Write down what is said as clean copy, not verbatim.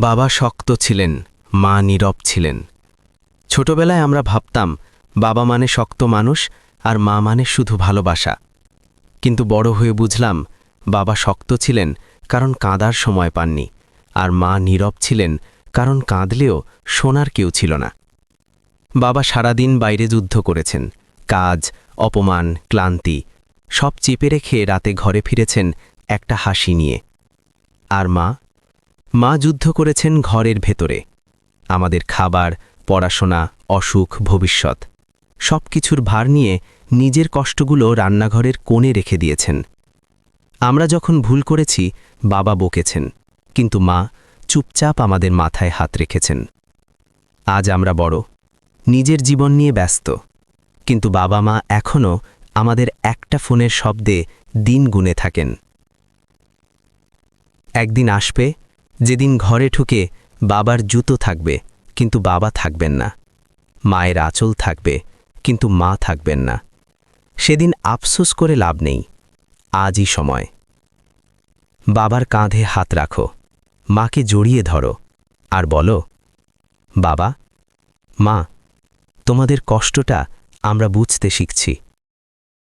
বাবা শক্ত ছিলেন, মা নীরব ছিলেন। ছোটবেলায় আমরা ভাবতাম বাবা মানে শক্ত মানুষ আর মা মানে শুধু ভালোবাসা। কিন্তু বড় হয়ে বুঝলাম বাবা শক্ত ছিলেন কারণ কাঁদার সময় পাননি, আর মা নীরব ছিলেন কারণ কাঁদলেও শোনার কেউ ছিল না। বাবা সারাদিন বাইরে যুদ্ধ করেছেন, কাজ, অপমান, ক্লান্তি সব চেপে রেখে রাতে ঘরে ফিরেছেন একটা হাসি নিয়ে। আর মা যুদ্ধ করেছেন ঘরের ভেতরে, আমাদের খাবার, পড়াশোনা, অসুখ, ভবিষ্যৎ সব কিছুর ভার নিয়ে নিজের কষ্টগুলো রান্নাঘরের কোণে রেখে দিয়েছেন। আমরা যখন ভুল করেছি বাবা বকেছেন, কিন্তু মা চুপচাপ আমাদের মাথায় হাত রেখেছেন। আজ আমরা বড়, নিজের জীবন নিয়ে ব্যস্ত, কিন্তু বাবা মা এখনও আমাদের একটা ফোনের শব্দে দিন গুনে থাকেন। একদিন আসবে যেদিন ঘরে ঢুকে বাবার জুতো থাকবে কিন্তু বাবা থাকবেন না, মায়ের আঁচল থাকবে কিন্তু মা থাকবেন না। সেদিন আফসোস করে লাভ নেই, আজই সময়। বাবার কাঁধে হাত রাখো, মাকে জড়িয়ে ধরো আর বলো, বাবা, মা, তোমাদের কষ্টটা আমরা বুঝতে শিখছি।